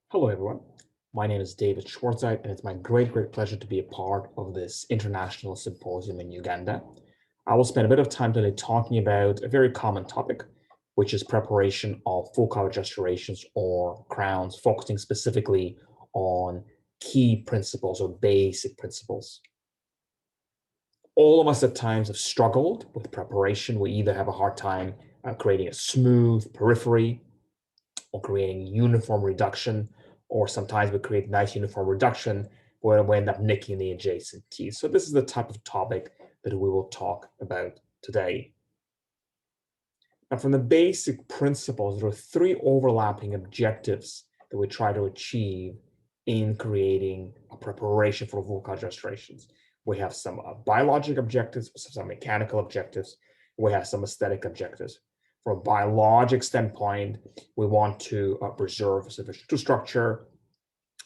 Hello, everyone. My name is David Schwartzite, and it's my great pleasure to be a part of this international symposium in Uganda. I will spend a bit of time today talking about a very common topic, which is preparation of full coverage restorations or crowns, focusing specifically on key principles or basic principles. All of us at times have struggled with preparation. We either have a hard time creating a smooth periphery or creating uniform reduction, or sometimes we create nice uniform reduction where we end up nicking the adjacent teeth. So this is the type of topic that we will talk about today. Now, from the basic principles, there are three overlapping objectives that we try to achieve in creating a preparation for full coverage restorations. We have some biologic objectives, some mechanical objectives, we have some aesthetic objectives. From a biologic standpoint, we want to preserve sufficient tooth structure.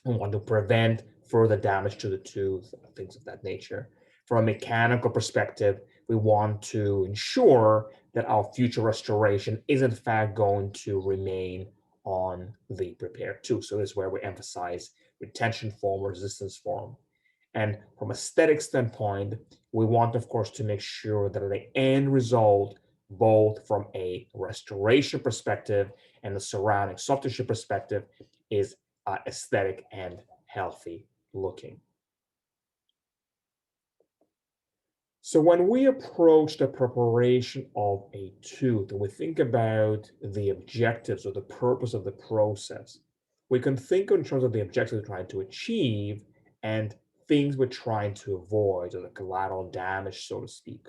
We want to prevent further damage to the tooth, things of that nature. From a mechanical perspective, we want to ensure that our future restoration is in fact going to remain on the prepared tooth. So this is where we emphasize retention form, resistance form. And from aesthetic standpoint, we want, of course, to make sure that the end result, both from a restoration perspective and the surrounding soft tissue perspective, is aesthetic and healthy looking. So when we approach the preparation of a tooth and we think about the objectives or the purpose of the process, we can think in terms of the objectives we're trying to achieve and things we're trying to avoid, or the collateral damage, so to speak.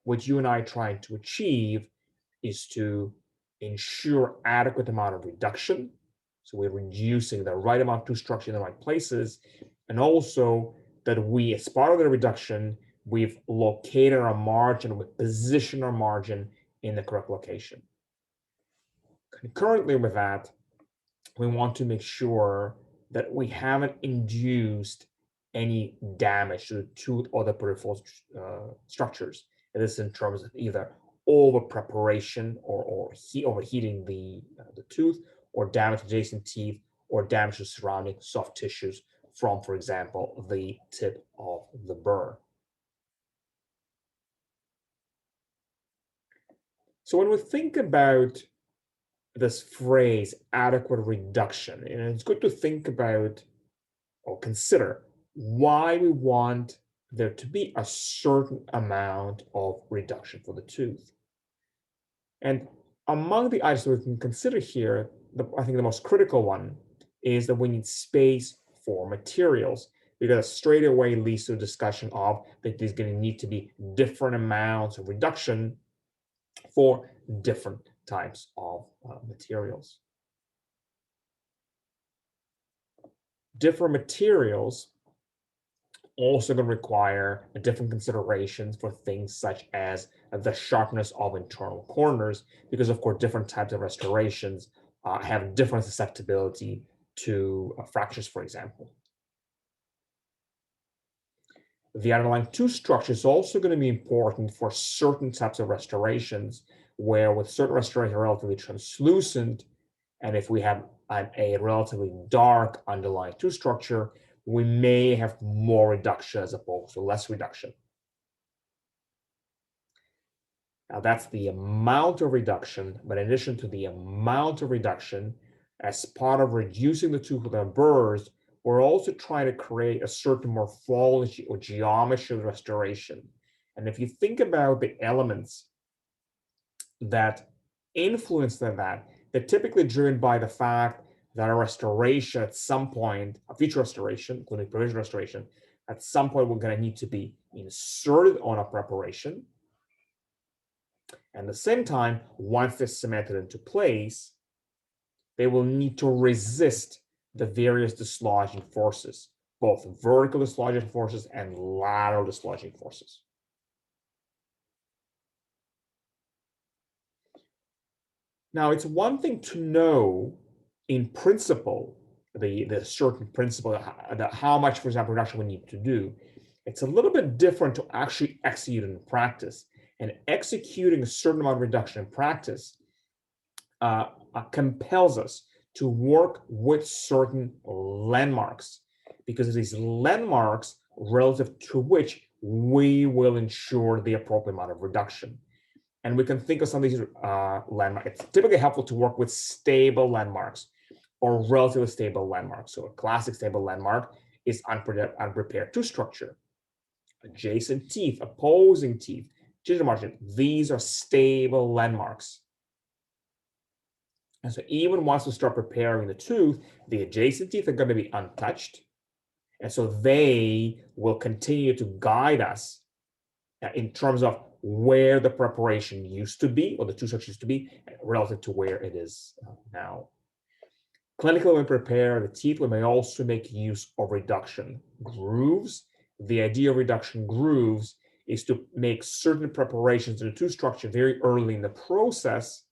What you and I are trying to achieve is to ensure adequate amount of reduction. So we're reducing the right amount of tooth structure in the right places, and also that we, as part of the reduction, we've located our margin, we position our margin in the correct location. Concurrently with that, we want to make sure that we haven't induced any damage to the tooth or the peripheral structures. And this in terms of either over preparation or overheating the tooth, or damage to adjacent teeth, or damage to surrounding soft tissues from, for example, the tip of the burr. So when we think about this phrase adequate reduction, and it's good to think about or consider why we want there to be a certain amount of reduction for the tooth. And among the items we can consider here, I think the most critical one is that we need space for materials, because straight away leads to a discussion of that there's going to need to be different amounts of reduction for different types of materials. Different materials also going to require different considerations for things such as the sharpness of internal corners, because of course different types of restorations have different susceptibility to fractures, for example. The underlying tooth structure is also going to be important for certain types of restorations, where with certain restorations are relatively translucent, and if we have a relatively dark underlying tooth structure, we may have more reduction as opposed to less reduction. Now that's the amount of reduction, but in addition to the amount of reduction, as part of reducing the tooth with our burrs, we're also trying to create a certain morphology or geometry of restoration. And if you think about the elements that influence that, they're typically driven by the fact that a restoration at some point, a future restoration, including provisional restoration, at some point we're going to need to be inserted on a preparation. And at the same time, once they're cemented into place, they will need to resist the various dislodging forces, both vertical dislodging forces and lateral dislodging forces. Now, it's one thing to know in principle the certain principle that how much, for example, reduction we need to do. It's a little bit different to actually execute in practice. And executing a certain amount of reduction in practice compels us to work with certain landmarks, because it is landmarks relative to which we will ensure the appropriate amount of reduction. And we can think of some of these landmarks. It's typically helpful to work with stable landmarks or relatively stable landmarks. So a classic stable landmark is unprepared tooth structure, adjacent teeth, opposing teeth, gingival margin. These are stable landmarks. And so even once we start preparing the tooth, the adjacent teeth are going to be untouched. And so they will continue to guide us in terms of where the preparation used to be, or the tooth structure used to be, relative to where it is now. Clinically, when we prepare the teeth, we may also make use of reduction grooves. The idea of reduction grooves is to make certain preparations in the tooth structure very early in the process,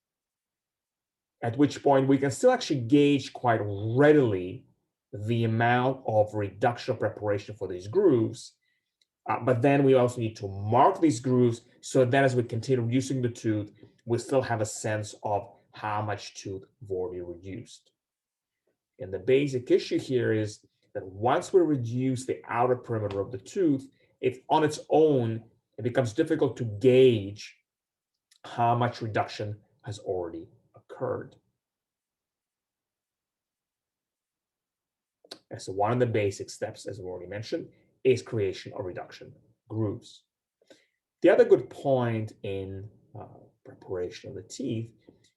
at which point we can still actually gauge quite readily the amount of reduction preparation for these grooves. But then we also need to mark these grooves so that as we continue reducing the tooth, we still have a sense of how much tooth we've already reduced. And the basic issue here is that once we reduce the outer perimeter of the tooth, if on its own, it becomes difficult to gauge how much reduction has already occurred. And so one of the basic steps, as we already mentioned, is creation of reduction grooves. The other good point in preparation of the teeth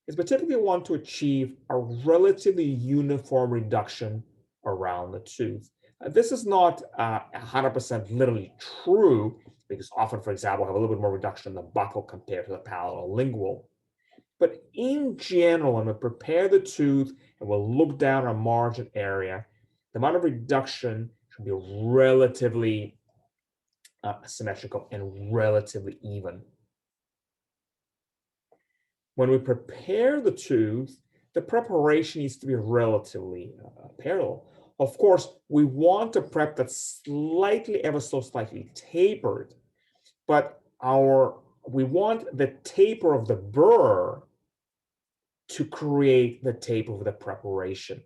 is we typically want to achieve a relatively uniform reduction around the tooth. This is not 100% literally true, because often, for example, we have a little bit more reduction in the buccal compared to the palatal or lingual. But in general, when we prepare the tooth and we'll look down our margin area, the amount of reduction should be relatively symmetrical and relatively even. When we prepare the tooth, the preparation needs to be relatively parallel. Of course, we want a prep that's slightly, ever so slightly tapered, but we want the taper of the burr to create the taper of the preparation,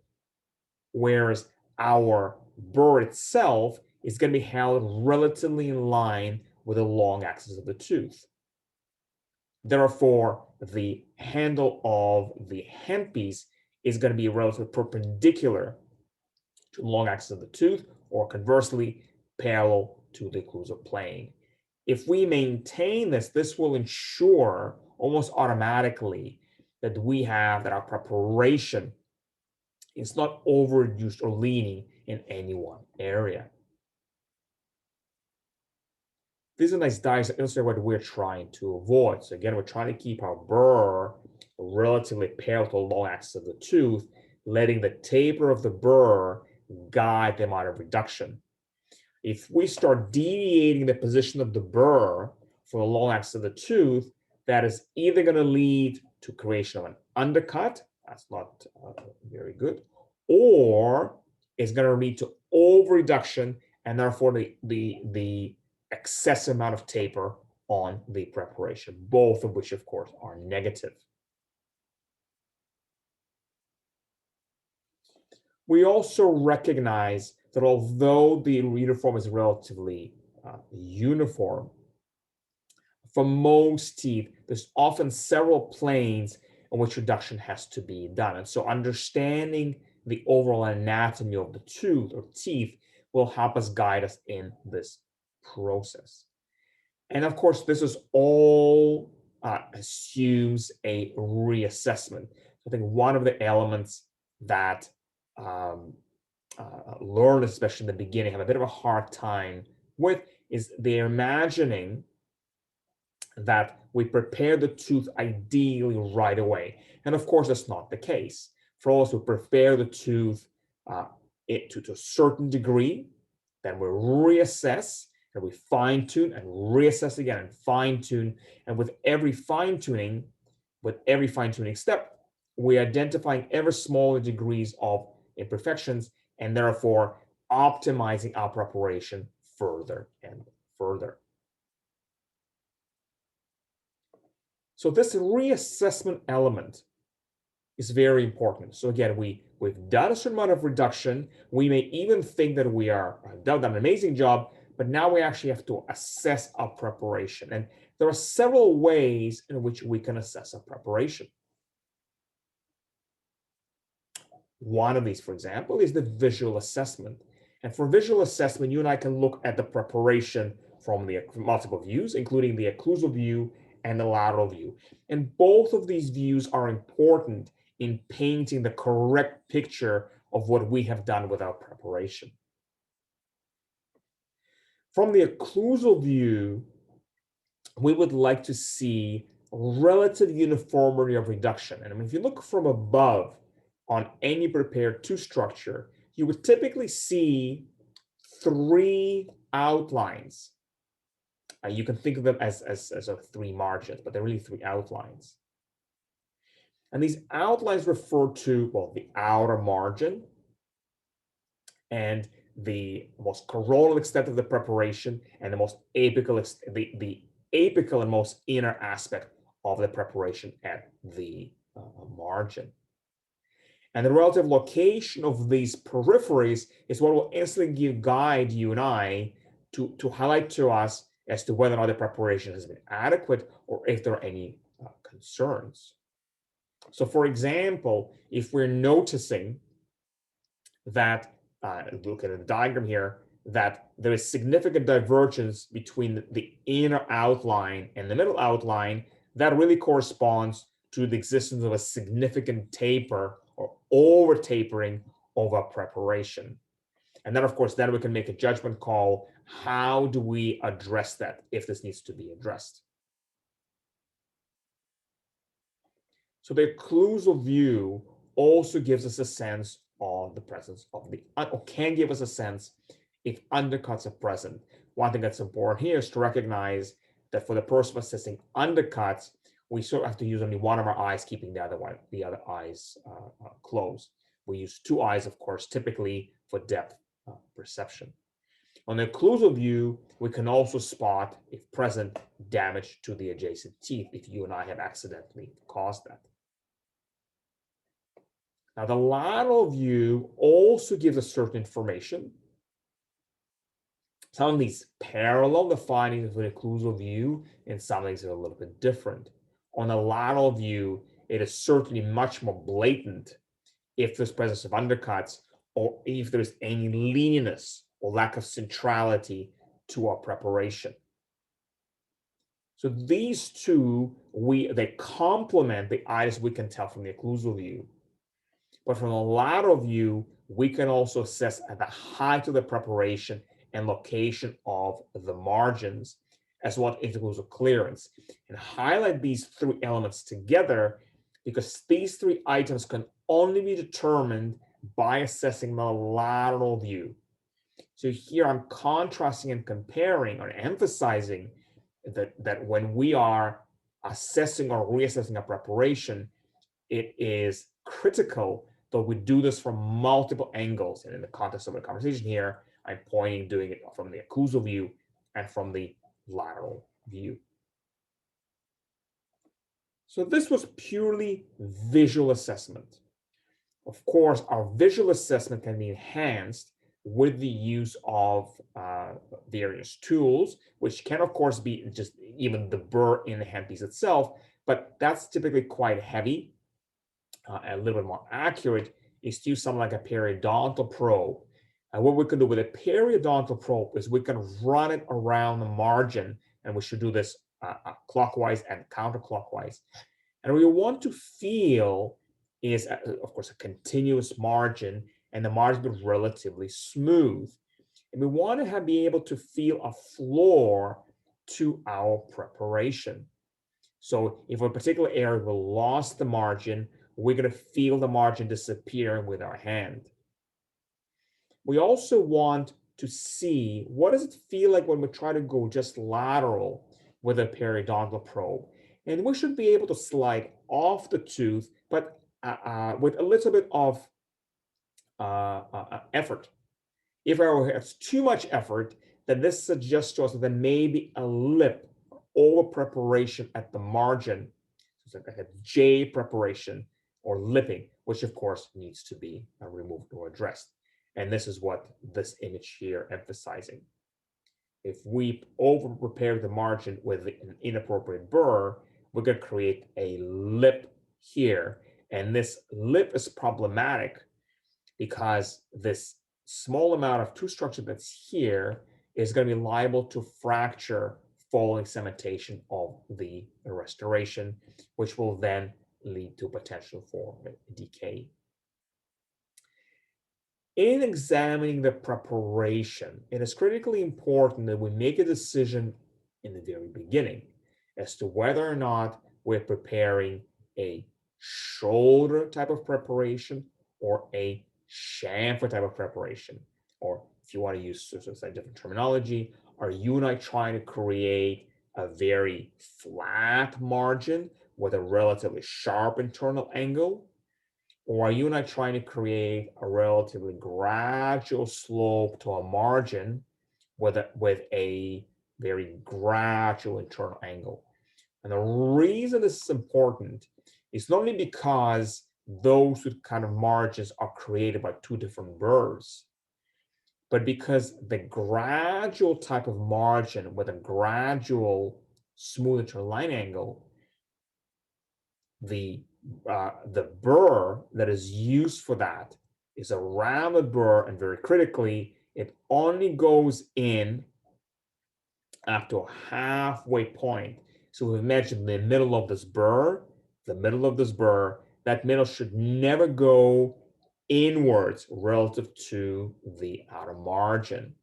whereas our burr itself is going to be held relatively in line with the long axis of the tooth. Therefore, the handle of the handpiece is going to be relatively perpendicular to the long axis of the tooth, or conversely, parallel to the occlusal plane. If we maintain this, this will ensure almost automatically that our preparation is not overreduced or leaning in any one area. These are nice diagrams that illustrate what we're trying to avoid. So again, we're trying to keep our burr relatively parallel to the long axis of the tooth, letting the taper of the burr guide the amount of reduction. If we start deviating the position of the burr for the long axis of the tooth, that is either going to lead to creation of an undercut, that's not very good, or it's going to lead to over-reduction, and therefore the excessive amount of taper on the preparation, both of which, of course, are negative. We also recognize that although the uniform is relatively uniform, for most teeth, there's often several planes on which reduction has to be done. And so understanding the overall anatomy of the tooth or teeth will help us guide us in this process. And of course, this is all assumes a reassessment. I think one of the elements that learners, especially in the beginning, have a bit of a hard time with is they're imagining that we prepare the tooth ideally right away. And of course, that's not the case. For us, we prepare the tooth to a certain degree, then we reassess, and we fine-tune and reassess again and fine-tune. And with every fine-tuning step, we're identifying ever smaller degrees of imperfections and therefore optimizing our preparation further and further. So this reassessment element is very important. So again, we've done a certain amount of reduction. We may even think that we have done an amazing job, but now we actually have to assess our preparation. And there are several ways in which we can assess our preparation. One of these, for example, is the visual assessment. And for visual assessment, you and I can look at the preparation from the multiple views, including the occlusal view and the lateral view. And both of these views are important in painting the correct picture of what we have done with our preparation. From the occlusal view, we would like to see relative uniformity of reduction. And I mean, if you look from above on any prepared two structure, you would typically see three outlines. You can think of them as three margins, but they're really three outlines. And these outlines refer to, well, the outer margin and the most coronal extent of the preparation and the most apical, the apical and most inner aspect of the preparation at the margin. And the relative location of these peripheries is what will instantly guide you and I to highlight to us as to whether or not the preparation has been adequate or if there are any concerns. So for example, if we're noticing that, look at the diagram here, that there is significant divergence between the inner outline and the middle outline, that really corresponds to the existence of a significant taper or over tapering of our preparation. And then, of course, then we can make a judgment call. How do we address that if this needs to be addressed? So the occlusal view also gives us a sense of the presence of or can give us a sense if undercuts are present. One thing that's important here is to recognize that for the purpose of assessing undercuts, we sort of have to use only one of our eyes, keeping the other eyes closed. We use two eyes, of course, typically for depth perception. On the occlusal view, we can also spot, if present, damage to the adjacent teeth if you and I have accidentally caused that. Now, the lateral view also gives us certain information. Some of these parallel the findings of the occlusal view, and some of these are a little bit different. On the lateral view, it is certainly much more blatant if there's presence of undercuts or if there's any leanness or lack of centrality to our preparation. So these two, they complement the items we can tell from the occlusal view. But from the lateral view, we can also assess at the height of the preparation and location of the margins, as well as interclusal clearance, and highlight these three elements together because these three items can only be determined by assessing the lateral view. So here I'm contrasting and comparing or emphasizing that when we are assessing or reassessing a preparation, it is critical that we do this from multiple angles. And in the context of the conversation here, I'm doing it from the occlusal view and from the lateral view. So this was purely visual assessment. Of course, our visual assessment can be enhanced with the use of various tools, which can, of course, be just even the burr in the handpiece itself, but that's typically quite heavy. A little bit more accurate is to use something like a periodontal probe. And what we can do with a periodontal probe is we can run it around the margin, and we should do this clockwise and counterclockwise. And what we want to feel is, of course, a continuous margin, and the margin is relatively smooth. And we want to be able to feel a floor to our preparation. So if a particular area we lost the margin, we're going to feel the margin disappearing with our hand. We also want to see what does it feel like when we try to go just lateral with a periodontal probe. And we should be able to slide off the tooth, but with a little bit of effort. If I have too much effort, then this suggests to us that there may be a lip over preparation at the margin. So it's like a J preparation or lipping, which of course needs to be removed or addressed. And this is what this image here emphasizing. If we over prepare the margin with an inappropriate burr, we're going to create a lip here. And this lip is problematic because this small amount of tooth structure that's here is going to be liable to fracture following cementation of the restoration, which will then lead to potential for decay. In examining the preparation, it is critically important that we make a decision in the very beginning as to whether or not we're preparing a shoulder type of preparation or a chamfer type of preparation. Or if you want to use sort of different terminology, are you and I trying to create a very flat margin with a relatively sharp internal angle? Or are you and I trying to create a relatively gradual slope to a margin with a very gradual internal angle? And the reason this is important is not only because those kind of margins are created by two different burrs, but because the gradual type of margin with a gradual smooth internal line angle, the burr that is used for that is a rounded burr, and very critically, it only goes in up to a halfway point. So imagine the middle of this burr, that middle should never go inwards relative to the outer margin.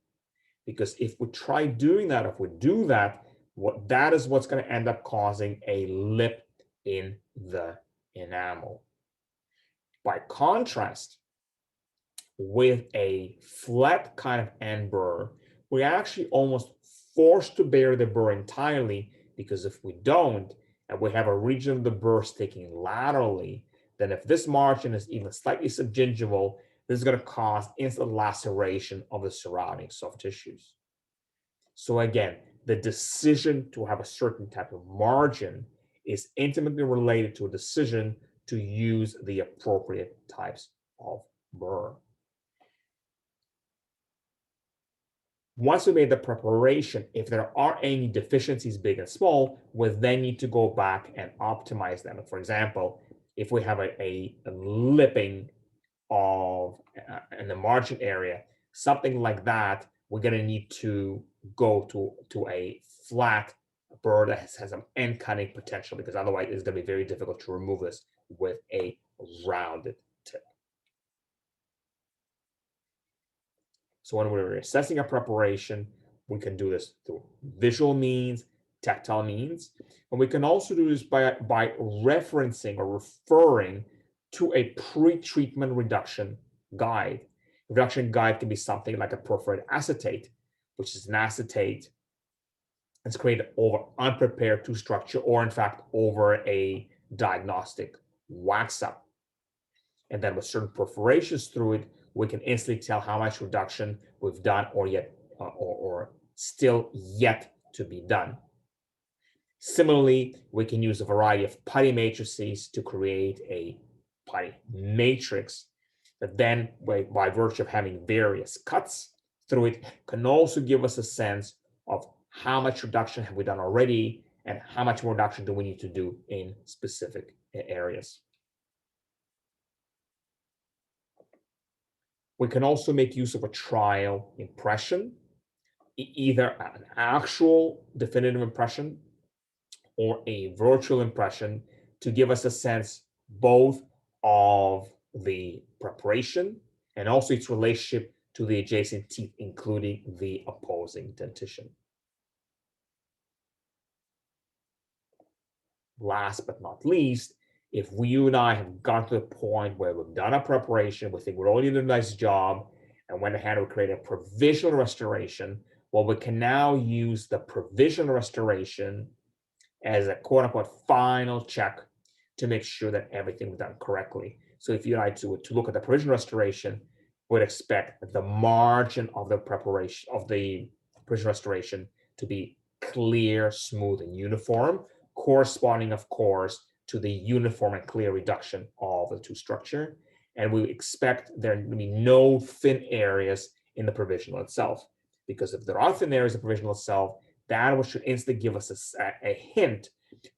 Because if we try doing that, if we do that, that is what's going to end up causing a lip in the enamel. By contrast, with a flat kind of end burr, we're actually almost forced to bare the burr entirely, because if we don't, and we have a region of the burr sticking laterally, then if this margin is even slightly subgingival, this is going to cause instant laceration of the surrounding soft tissues. So again, the decision to have a certain type of margin is intimately related to a decision to use the appropriate types of burr. Once we made the preparation, if there are any deficiencies, big and small, we then need to go back and optimize them. For example, if we have a lipping of in the margin area, something like that, we're going to need to go to a flat burr that has some end cutting potential, because otherwise it's going to be very difficult to remove this with a rounded tip. So when we're assessing a preparation, we can do this through visual means, tactile means, and we can also do this by referencing or referring to a pre-treatment reduction guide. Reduction guide can be something like a perforated acetate, which is an acetate that's created over unprepared tooth structure, or in fact over a diagnostic wax up. And then with certain perforations through it, we can instantly tell how much reduction we've done or still yet to be done. Similarly, we can use a variety of putty matrices to create a putty matrix that then, by virtue of having various cuts through it, can also give us a sense of how much reduction have we done already and how much more reduction do we need to do in specific areas. We can also make use of a trial impression, either an actual definitive impression or a virtual impression, to give us a sense both of the preparation and also its relationship to the adjacent teeth, including the opposing dentition. Last but not least, if you and I have got to the point where we've done a preparation, we think we're all doing a nice job, and went ahead and create a provisional restoration, well, we can now use the provisional restoration as a quote unquote final check to make sure that everything was done correctly. So if you like to look at the provisional restoration, we'd expect the margin of the preparation of the provisional restoration to be clear, smooth, and uniform, corresponding, of course, to the uniform and clear reduction of the tooth structure. And we expect there to be no thin areas in the provisional itself, because if there are thin areas in the provisional itself, that should instantly give us a hint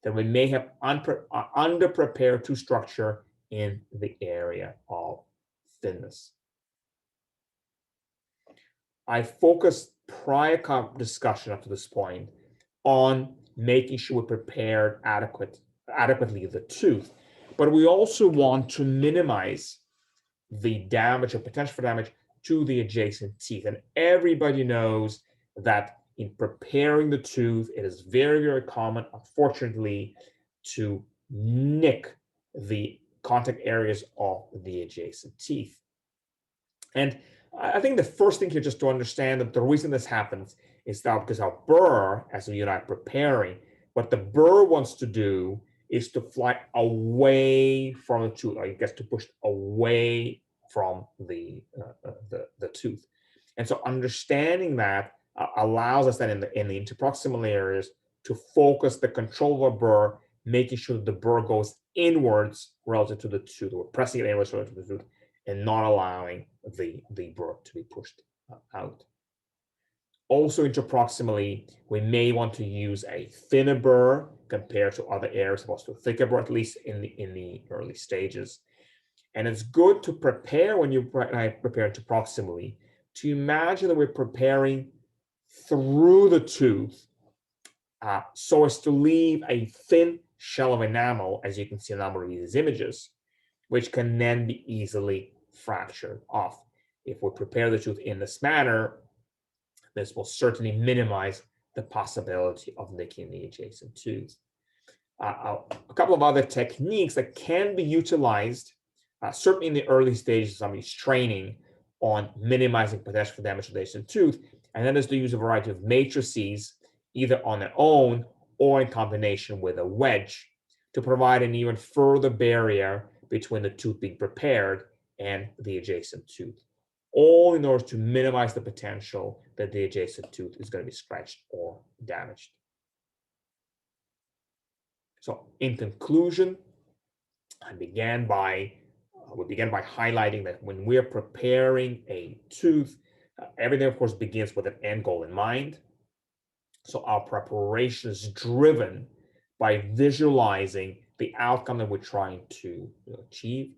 that we may have underprepared tooth structure in the area of thinness. I focused prior discussion up to this point on making sure we prepared adequately the tooth, but we also want to minimize the damage or potential for damage to the adjacent teeth. And everybody knows that in preparing the tooth, it is very, very common, unfortunately, to nick the contact areas of the adjacent teeth. And I think the first thing here just to understand that the reason this happens is that because our burr, as you and I are preparing, what the burr wants to do is to fly away from the tooth, or it gets to push away from the tooth. And so understanding that allows us then in the interproximal areas to focus the control of our burr, making sure that the burr goes inwards relative to the tooth, or pressing it inwards relative to the tooth, and not allowing the burr to be pushed out. Also interproximally, we may want to use a thinner burr compared to other areas, opposed to a thicker burr, at least in the early stages. And it's good to prepare when you prepare interproximally to imagine that we're preparing through the tooth so as to leave a thin shell of enamel, as you can see in a number of these images, which can then be easily fractured off. If we prepare the tooth in this manner, this will certainly minimize the possibility of nicking the adjacent tooth. A couple of other techniques that can be utilized, certainly in the early stages of somebody's training on minimizing potential for damage to the adjacent tooth, and that is to use a variety of matrices, either on their own or in combination with a wedge, to provide an even further barrier between the tooth being prepared and the adjacent tooth, all in order to minimize the potential that the adjacent tooth is going to be scratched or damaged. So in conclusion, we began by highlighting that when we're preparing a tooth, everything, of course, begins with an end goal in mind. So our preparation is driven by visualizing the outcome that we're trying to achieve.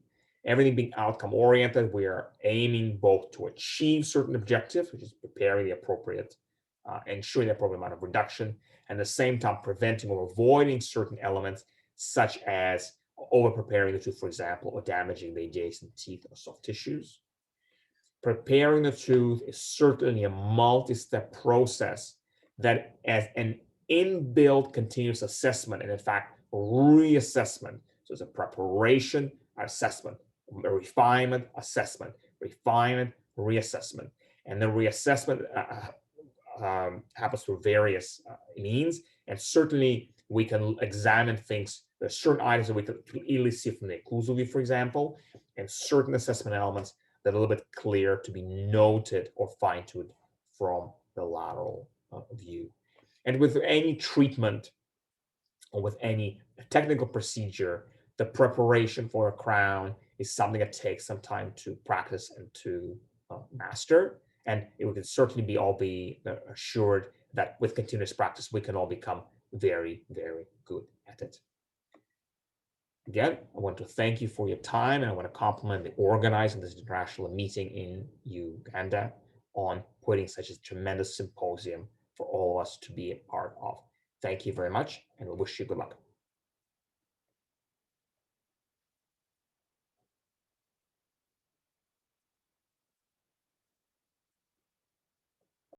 Everything being outcome oriented, we are aiming both to achieve certain objectives, which is preparing the appropriate, ensuring the appropriate amount of reduction, and at the same time preventing or avoiding certain elements, such as over preparing the tooth, for example, or damaging the adjacent teeth or soft tissues. Preparing the tooth is certainly a multi-step process that as an inbuilt continuous assessment, and in fact, reassessment. So it's a preparation, assessment, a refinement, assessment, refinement, reassessment. And the reassessment happens through various means. And certainly we can examine things. There's certain items that we can easily see from the occlusal view, for example, and certain assessment elements that are a little bit clear to be noted or fine-tuned from the lateral view. And with any treatment or with any technical procedure, the preparation for a crown is something that takes some time to practice and to master. And it can certainly be assured that with continuous practice, we can all become very, very good at it. Again, I want to thank you for your time, and I want to compliment the organizing this international meeting in Uganda on putting such a tremendous symposium for all of us to be a part of. Thank you very much, and we wish you good luck.